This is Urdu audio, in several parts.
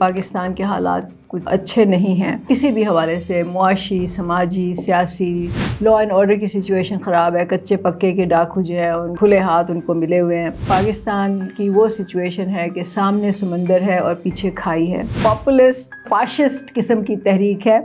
پاکستان کے حالات کچھ اچھے نہیں ہیں کسی بھی حوالے سے، معاشی، سماجی، سیاسی، لا اینڈ آرڈر کی سچویشن خراب ہے۔ کچے پکے کے ڈاکو جو ہیں کھلے ہاتھ ان کو ملے ہوئے ہیں۔ پاکستان کی وہ سچویشن ہے کہ سامنے سمندر ہے اور پیچھے کھائی ہے۔ پاپولسٹ فاشسٹ قسم کی تحریک ہے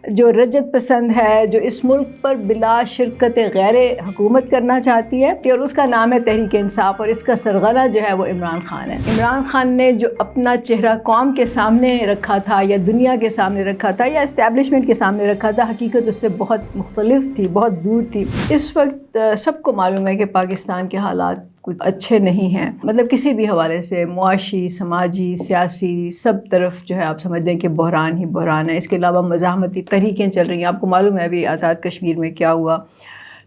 جو رجعت پسند ہے، جو اس ملک پر بلا شرکت غیر حکومت کرنا چاہتی ہے، اور اس کا نام ہے تحریک انصاف، اور اس کا سرغنہ جو ہے وہ عمران خان ہے۔ عمران خان نے جو اپنا چہرہ قوم کے سامنے رکھا تھا، یا دنیا کے سامنے رکھا تھا، یا اسٹیبلشمنٹ کے سامنے رکھا تھا، حقیقت اس سے بہت مختلف تھی، بہت دور تھی۔ اس وقت سب کو معلوم ہے کہ پاکستان کے حالات کچھ اچھے نہیں ہیں، مطلب کسی بھی حوالے سے، معاشی، سماجی، سیاسی، سب طرف جو ہے آپ سمجھ لیں کہ بحران ہی بحران ہے۔ اس کے علاوہ مزاحمتی تحریکیں چل رہی ہیں۔ آپ کو معلوم ہے ابھی آزاد کشمیر میں کیا ہوا،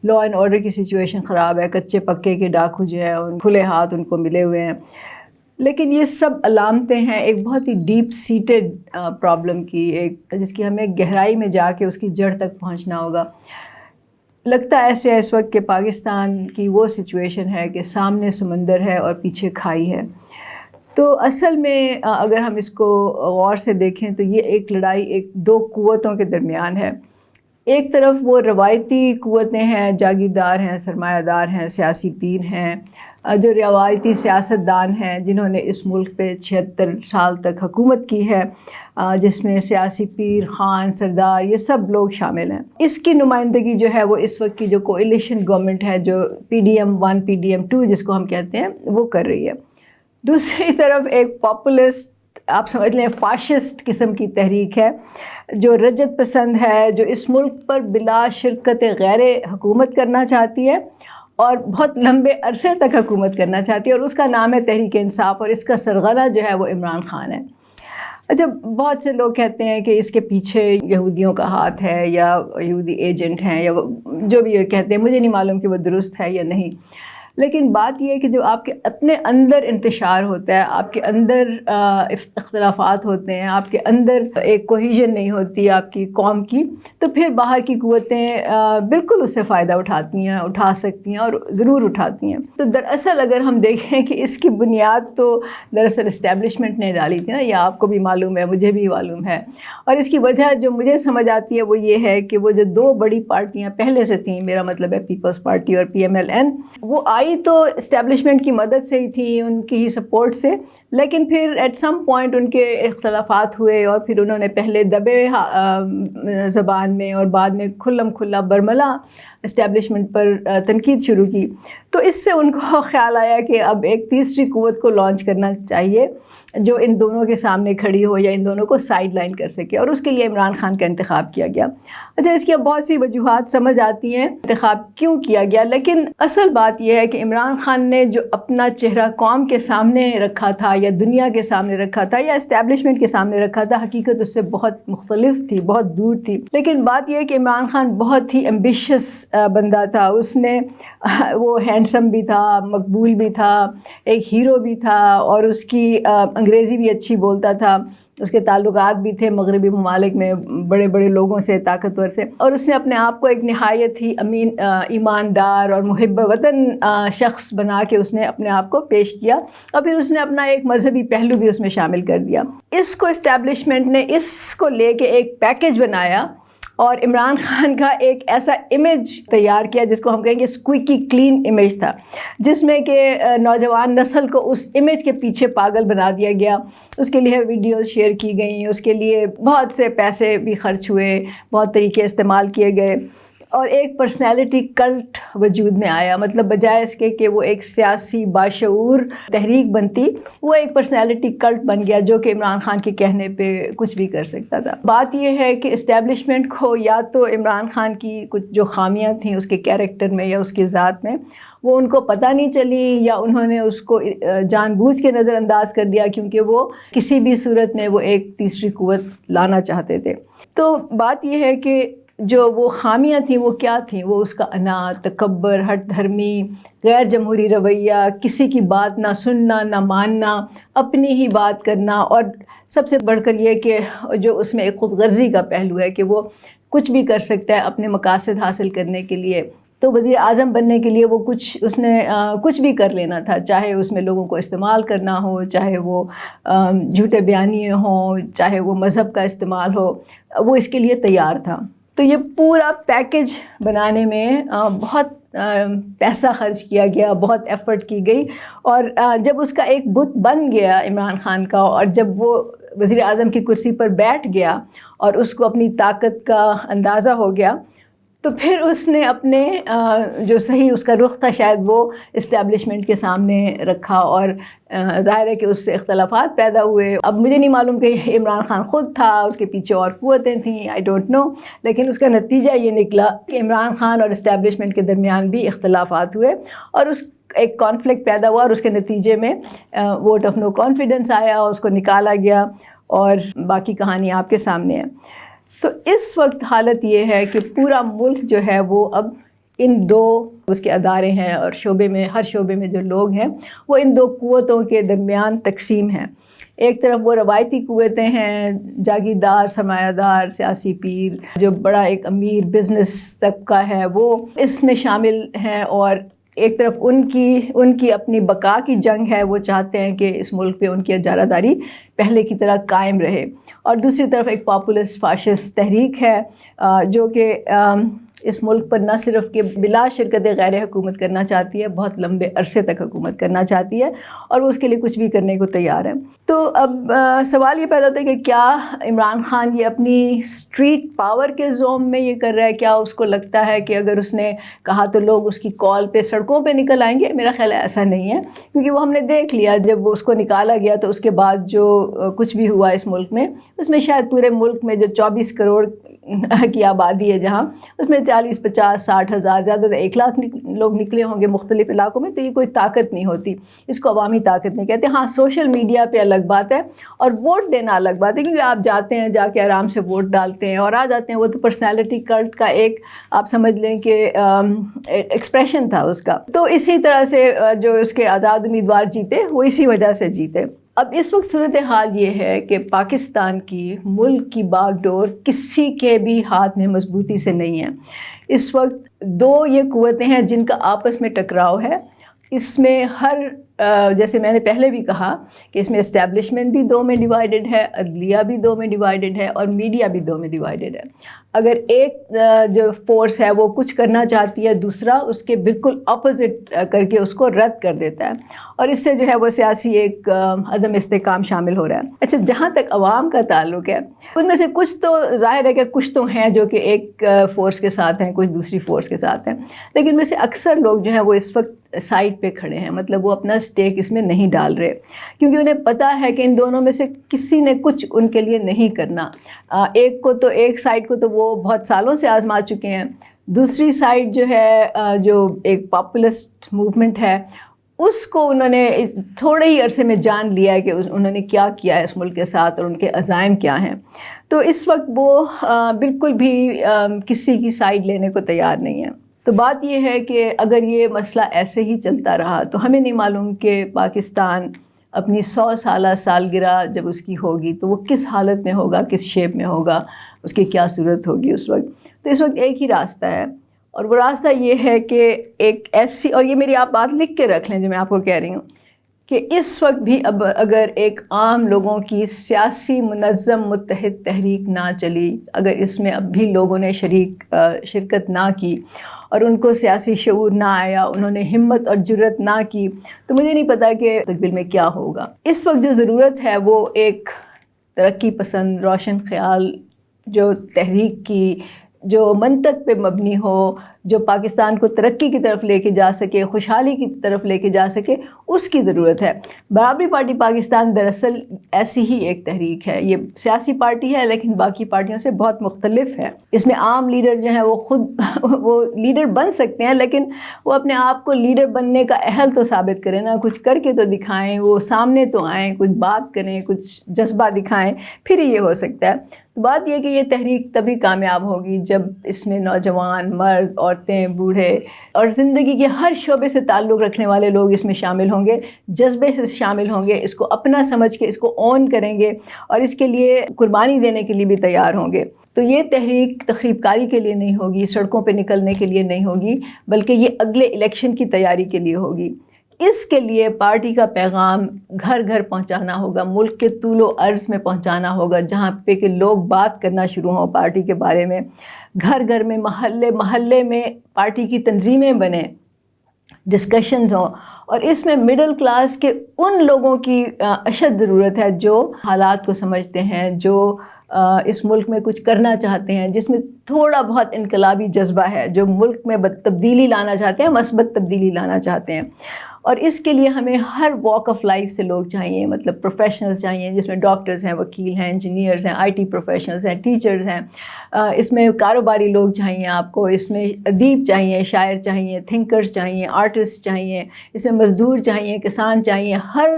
لا اینڈ آرڈر کی سچویشن خراب ہے، کچے پکے کے ڈاکو جو ہیں کھلے ہاتھ ان کو ملے ہوئے ہیں۔ لیکن یہ سب علامتیں ہیں ایک بہت ہی ڈیپ سیٹڈ پرابلم کی، ایک جس کی ہمیں گہرائی میں جا کے اس کی جڑ تک پہنچنا ہوگا۔ لگتا ایسے ہے اس وقت کہ پاکستان کی وہ سچویشن ہے کہ سامنے سمندر ہے اور پیچھے کھائی ہے۔ تو اصل میں اگر ہم اس کو غور سے دیکھیں تو یہ ایک لڑائی ایک دو قوتوں کے درمیان ہے۔ ایک طرف وہ روایتی قوتیں ہیں، جاگیردار ہیں، سرمایہ دار ہیں، سیاسی پیر ہیں، جو روایتی سیاستدان ہیں جنہوں نے اس ملک پہ 76 سال تک حکومت کی ہے، جس میں سیاسی پیر، خان، سردار، یہ سب لوگ شامل ہیں۔ اس کی نمائندگی جو ہے وہ اس وقت کی جو کوئلیشن گورنمنٹ ہے، جو PDM-1 PDM-2 جس کو ہم کہتے ہیں، وہ کر رہی ہے۔ دوسری طرف ایک پاپولسٹ، آپ سمجھ لیں فاشسٹ قسم کی تحریک ہے جو رجعت پسند ہے، جو اس ملک پر بلا شرکت غیر حکومت کرنا چاہتی ہے، اور بہت لمبے عرصے تک حکومت کرنا چاہتی ہے، اور اس کا نام ہے تحریک انصاف، اور اس کا سرغنہ جو ہے وہ عمران خان ہے۔ اچھا، بہت سے لوگ کہتے ہیں کہ اس کے پیچھے یہودیوں کا ہاتھ ہے، یا یہودی ایجنٹ ہیں، یا جو بھی یہ کہتے ہیں، مجھے نہیں معلوم کہ وہ درست ہے یا نہیں۔ لیکن بات یہ ہے کہ جو آپ کے اپنے اندر انتشار ہوتا ہے، آپ کے اندر اختلافات ہوتے ہیں، آپ کے اندر ایک کوہیژن نہیں ہوتی آپ کی قوم کی، تو پھر باہر کی قوتیں بالکل اس سے فائدہ اٹھاتی ہیں، اٹھا سکتی ہیں، اور ضرور اٹھاتی ہیں۔ تو دراصل اگر ہم دیکھیں کہ اس کی بنیاد تو دراصل اسٹیبلشمنٹ نے ڈالی تھی نا، یہ آپ کو بھی معلوم ہے، مجھے بھی معلوم ہے، اور اس کی وجہ جو مجھے سمجھ آتی ہے وہ یہ ہے کہ وہ جو دو بڑی پارٹیاں پہلے سے تھیں، میرا مطلب ہے پیپلز پارٹی اور PMLN، وہ آئی تو اسٹیبلشمنٹ کی مدد سے ہی تھی، ان کی ہی سپورٹ سے، لیکن پھر ایٹ سم پوائنٹ ان کے اختلافات ہوئے، اور پھر انہوں نے پہلے دبے زبان میں اور بعد میں کھلم کھلا برملا اسٹیبلشمنٹ پر تنقید شروع کی۔ تو اس سے ان کو خیال آیا کہ اب ایک تیسری قوت کو لانچ کرنا چاہیے جو ان دونوں کے سامنے کھڑی ہو، یا ان دونوں کو سائیڈ لائن کر سکے، اور اس کے لیے عمران خان کا انتخاب کیا گیا۔ اچھا، اس کی اب بہت سی وجوہات سمجھ آتی ہیں انتخاب کیوں کیا گیا، لیکن اصل بات یہ ہے کہ عمران خان نے جو اپنا چہرہ قوم کے سامنے رکھا تھا، یا دنیا کے سامنے رکھا تھا، یا اسٹیبلشمنٹ کے سامنے رکھا تھا، حقیقت اس سے بہت مختلف تھی، بہت دور تھی۔ لیکن بات یہ ہے کہ عمران خان بہت ہی ایمبیشس بندہ تھا، اس نے وہ ہینڈسم بھی تھا، مقبول بھی تھا، ایک ہیرو بھی تھا، اور اس کی انگریزی بھی اچھی بولتا تھا، اس کے تعلقات بھی تھے مغربی ممالک میں بڑے بڑے لوگوں سے، طاقتور سے، اور اس نے اپنے آپ کو ایک نہایت ہی امین، ایماندار اور محب وطن شخص بنا کے اس نے اپنے آپ کو پیش کیا، اور پھر اس نے اپنا ایک مذہبی پہلو بھی اس میں شامل کر دیا۔ اس کو اسٹیبلشمنٹ نے اس کو لے کے ایک پیکیج بنایا، اور عمران خان کا ایک ایسا امیج تیار کیا جس کو ہم کہیں گے اسکویکی کلین امیج تھا، جس میں کہ نوجوان نسل کو اس امیج کے پیچھے پاگل بنا دیا گیا۔ اس کے لیے ویڈیوز شیئر کی گئیں، اس کے لیے بہت سے پیسے بھی خرچ ہوئے، بہت طریقے استعمال کیے گئے، اور ایک پرسنالٹی کلٹ وجود میں آیا۔ مطلب بجائے اس کے کہ وہ ایک سیاسی باشعور تحریک بنتی، وہ ایک پرسنالٹی کلٹ بن گیا جو کہ عمران خان کے کہنے پہ کچھ بھی کر سکتا تھا۔ بات یہ ہے کہ اسٹیبلشمنٹ کو یا تو عمران خان کی کچھ جو خامیاں تھیں اس کے کیریکٹر میں یا اس کی ذات میں، وہ ان کو پتہ نہیں چلی، یا انہوں نے اس کو جان بوجھ کے نظر انداز کر دیا، کیونکہ وہ کسی بھی صورت میں وہ ایک تیسری قوت لانا چاہتے تھے۔ تو بات یہ ہے کہ جو وہ خامیاں تھیں وہ کیا تھیں؟ وہ اس کا انات، تکبر، ہٹ دھرمی، غیر جمہوری رویہ، کسی کی بات نہ سننا نہ ماننا، اپنی ہی بات کرنا، اور سب سے بڑھ کر یہ کہ جو اس میں ایک خود غرضی کا پہلو ہے کہ وہ کچھ بھی کر سکتا ہے اپنے مقاصد حاصل کرنے کے لیے، تو وزیر اعظم بننے کے لیے وہ کچھ بھی کر لینا تھا، چاہے اس میں لوگوں کو استعمال کرنا ہو، چاہے وہ جھوٹے بیانیے ہوں، چاہے وہ مذہب کا استعمال ہو، وہ اس کے لیے تیار تھا۔ تو یہ پورا پیکیج بنانے میں بہت پیسہ خرچ کیا گیا، بہت ایفرٹ کی گئی، اور جب اس کا ایک بت بن گیا عمران خان کا، اور جب وہ وزیر اعظم کی کرسی پر بیٹھ گیا اور اس کو اپنی طاقت کا اندازہ ہو گیا، تو پھر اس نے اپنے جو صحیح اس کا رخ تھا شاید وہ اسٹیبلشمنٹ کے سامنے رکھا، اور ظاہر ہے کہ اس سے اختلافات پیدا ہوئے۔ اب مجھے نہیں معلوم کہ عمران خان خود تھا، اس کے پیچھے اور قوتیں تھیں، آئی ڈونٹ نو، لیکن اس کا نتیجہ یہ نکلا کہ عمران خان اور اسٹیبلشمنٹ کے درمیان بھی اختلافات ہوئے، اور اس ایک کانفلکٹ پیدا ہوا، اور اس کے نتیجے میں ووٹ آف نو کانفیڈنس آیا، اس کو نکالا گیا، اور باقی کہانی آپ کے سامنے ہے۔ تو اس وقت حالت یہ ہے کہ پورا ملک جو ہے وہ اب ان دو اس کے ادارے ہیں، اور شعبے میں، ہر شعبے میں جو لوگ ہیں وہ ان دو قوتوں کے درمیان تقسیم ہیں۔ ایک طرف وہ روایتی قوتیں ہیں، جاگیردار، سرمایہ دار، سیاسی پیر، جو بڑا ایک امیر بزنس طبقہ ہے، وہ اس میں شامل ہیں، اور ایک طرف ان کی اپنی بقا کی جنگ ہے، وہ چاہتے ہیں کہ اس ملک پہ ان کی اجارہ داری پہلے کی طرح قائم رہے، اور دوسری طرف ایک پاپولسٹ فاشسٹ تحریک ہے جو کہ اس ملک پر نہ صرف کہ بلا شرکت غیر حکومت کرنا چاہتی ہے، بہت لمبے عرصے تک حکومت کرنا چاہتی ہے، اور وہ اس کے لیے کچھ بھی کرنے کو تیار ہے۔ تو اب سوال یہ پیدا ہوتا ہے کہ کیا عمران خان یہ اپنی اسٹریٹ پاور کے زوم میں یہ کر رہا ہے؟ کیا اس کو لگتا ہے کہ اگر اس نے کہا تو لوگ اس کی کال پہ سڑکوں پہ نکل آئیں گے؟ میرا خیال ہے ایسا نہیں ہے، کیونکہ وہ ہم نے دیکھ لیا جب وہ اس کو نکالا گیا تو اس کے بعد جو کچھ بھی ہوا اس ملک میں، اس میں شاید پورے ملک میں جو 24 کروڑ کی آبادی ہے جہاں، اس میں 40، 50، 60 ہزار، زیادہ تر 1 لاکھ لوگ نکلے ہوں گے مختلف علاقوں میں، تو یہ کوئی طاقت نہیں ہوتی، اس کو عوامی طاقت نہیں کہتے۔ ہاں، سوشل میڈیا پہ الگ بات ہے، اور ووٹ دینا الگ بات ہے، کیونکہ آپ جاتے ہیں، جا کے آرام سے ووٹ ڈالتے ہیں اور آ جاتے ہیں، وہ تو پرسنالٹی کلٹ کا ایک آپ سمجھ لیں کہ ایکسپریشن تھا اس کا۔ تو اسی طرح سے جو اس کے آزاد امیدوار جیتے وہ اسی وجہ سے جیتے۔ اب اس وقت صورتحال یہ ہے کہ پاکستان کی ملک کی باغ ڈور کسی کے بھی ہاتھ میں مضبوطی سے نہیں ہے۔ اس وقت دو یہ قوتیں ہیں جن کا آپس میں ٹکراؤ ہے۔ اس میں جیسے میں نے پہلے بھی کہا کہ اس میں اسٹیبلشمنٹ بھی دو میں ڈیوائیڈڈ ہے، عدلیہ بھی دو میں ڈیوائیڈڈ ہے، اور میڈیا بھی دو میں ڈیوائیڈڈ ہے۔ اگر ایک جو فورس ہے وہ کچھ کرنا چاہتی ہے، دوسرا اس کے بالکل اپوزٹ کر کے اس کو رد کر دیتا ہے، اور اس سے جو ہے وہ سیاسی ایک عدم استحکام شامل ہو رہا ہے۔ اچھا، جہاں تک عوام کا تعلق ہے، ان میں سے کچھ تو ظاہر ہے کہ کچھ تو ہیں جو کہ ایک فورس کے ساتھ ہیں، کچھ دوسری فورس کے ساتھ ہیں، لیکن میں سے اکثر لوگ جو ہیں وہ اس وقت سائڈ پہ کھڑے ہیں، مطلب وہ اپنا سٹیک اس میں نہیں ڈال رہے، کیونکہ انہیں پتہ ہے کہ ان دونوں میں سے کسی نے کچھ ان کے لیے نہیں کرنا۔ ایک سائڈ کو تو وہ بہت سالوں سے آزما چکے ہیں، دوسری سائڈ جو ہے جو ایک پاپولسٹ موومنٹ ہے، اس کو انہوں نے تھوڑے ہی عرصے میں جان لیا ہے کہ انہوں نے کیا کیا ہے اس ملک کے ساتھ اور ان کے عزائم کیا ہیں۔ تو اس وقت وہ بالکل بھی کسی کی سائڈ لینے کو تیار نہیں ہے۔ تو بات یہ ہے کہ اگر یہ مسئلہ ایسے ہی چلتا رہا تو ہمیں نہیں معلوم کہ پاکستان اپنی 100 سالہ سالگرہ جب اس کی ہوگی تو وہ کس حالت میں ہوگا، کس شیپ میں ہوگا، اس کی کیا صورت ہوگی اس وقت۔ تو اس وقت ایک ہی راستہ ہے، اور وہ راستہ یہ ہے کہ ایک ایسی، اور یہ میری آپ بات لکھ کے رکھ لیں جو میں آپ کو کہہ رہی ہوں، کہ اس وقت بھی اب اگر ایک عام لوگوں کی سیاسی منظم متحد تحریک نہ چلی، اگر اس میں اب بھی لوگوں نے شرکت نہ کی اور ان کو سیاسی شعور نہ آیا، انہوں نے ہمت اور جرأت نہ کی، تو مجھے نہیں پتا کہ مستقبل میں کیا ہوگا۔ اس وقت جو ضرورت ہے وہ ایک ترقی پسند، روشن خیال جو تحریک کی، جو منطق پہ مبنی ہو، جو پاکستان کو ترقی کی طرف لے کے جا سکے، خوشحالی کی طرف لے کے جا سکے، اس کی ضرورت ہے۔ برابری پارٹی پاکستان دراصل ایسی ہی ایک تحریک ہے، یہ سیاسی پارٹی ہے لیکن باقی پارٹیوں سے بہت مختلف ہے۔ اس میں عام لیڈر جو ہیں وہ خود وہ لیڈر بن سکتے ہیں، لیکن وہ اپنے آپ کو لیڈر بننے کا اہل تو ثابت کریں نا، کچھ کر کے تو دکھائیں، وہ سامنے تو آئیں، کچھ بات کریں، کچھ جذبہ دکھائیں، پھر یہ ہو سکتا ہے۔ تو بات یہ کہ یہ تحریک تبھی کامیاب ہوگی جب اس میں نوجوان، مرد، عورتیں، بوڑھے اور زندگی کے ہر شعبے سے تعلق رکھنے والے لوگ اس میں شامل ہوں گے، جذبے سے شامل ہوں گے، اس کو اپنا سمجھ کے اس کو اون کریں گے اور اس کے لیے قربانی دینے کے لیے بھی تیار ہوں گے۔ تو یہ تحریک تخریب کاری کے لیے نہیں ہوگی، سڑکوں پہ نکلنے کے لیے نہیں ہوگی، بلکہ یہ اگلے الیکشن کی تیاری کے لیے ہوگی۔ اس کے لیے پارٹی کا پیغام گھر گھر پہنچانا ہوگا، ملک کے طول و عرض میں پہنچانا ہوگا، جہاں پہ کہ لوگ بات کرنا شروع ہوں پارٹی کے بارے میں، گھر گھر میں، محلے محلے میں پارٹی کی تنظیمیں بنیں، ڈسکشنز ہوں، اور اس میں مڈل کلاس کے ان لوگوں کی اشد ضرورت ہے جو حالات کو سمجھتے ہیں، جو اس ملک میں کچھ کرنا چاہتے ہیں، جس میں تھوڑا بہت انقلابی جذبہ ہے، جو ملک میں تبدیلی لانا چاہتے ہیں، مثبت تبدیلی لانا چاہتے ہیں۔ اور اس کے لیے ہمیں ہر واک آف لائف سے لوگ چاہیے، مطلب پروفیشنلز چاہیے، جس میں ڈاکٹرز ہیں، وکیل ہیں، انجینئرز ہیں، آئی ٹی پروفیشنلز ہیں، ٹیچرز ہیں، اس میں کاروباری لوگ چاہیے آپ کو، اس میں ادیب چاہیے، شاعر چاہیے، تھنکرز چاہیے، آرٹسٹ چاہیے، اس میں مزدور چاہیے، کسان چاہیے، ہر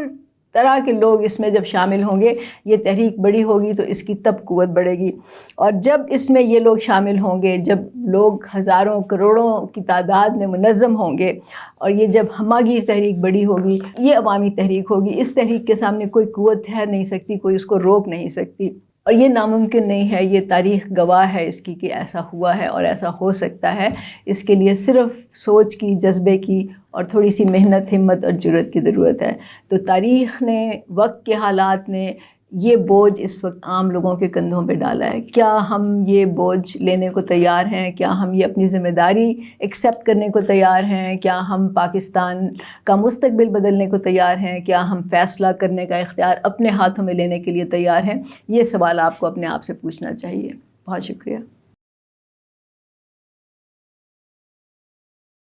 طرح کے لوگ اس میں جب شامل ہوں گے، یہ تحریک بڑی ہوگی تو اس کی تب قوت بڑھے گی۔ اور جب اس میں یہ لوگ شامل ہوں گے، جب لوگ ہزاروں کروڑوں کی تعداد میں منظم ہوں گے، اور یہ جب ہمہ گیر تحریک بڑی ہوگی، یہ عوامی تحریک ہوگی، اس تحریک کے سامنے کوئی قوت ٹھہر نہیں سکتی، کوئی اس کو روک نہیں سکتی، اور یہ ناممکن نہیں ہے، یہ تاریخ گواہ ہے اس کی کہ ایسا ہوا ہے اور ایسا ہو سکتا ہے۔ اس کے لیے صرف سوچ کی، جذبے کی اور تھوڑی سی محنت، ہمت اور جرأت کی ضرورت ہے۔ تو تاریخ نے، وقت کے حالات نے یہ بوجھ اس وقت عام لوگوں کے کندھوں پہ ڈالا ہے۔ کیا ہم یہ بوجھ لینے کو تیار ہیں؟ کیا ہم یہ اپنی ذمہ داری ایکسیپٹ کرنے کو تیار ہیں؟ کیا ہم پاکستان کا مستقبل بدلنے کو تیار ہیں؟ کیا ہم فیصلہ کرنے کا اختیار اپنے ہاتھوں میں لینے کے لیے تیار ہیں؟ یہ سوال آپ کو اپنے آپ سے پوچھنا چاہیے۔ بہت شکریہ۔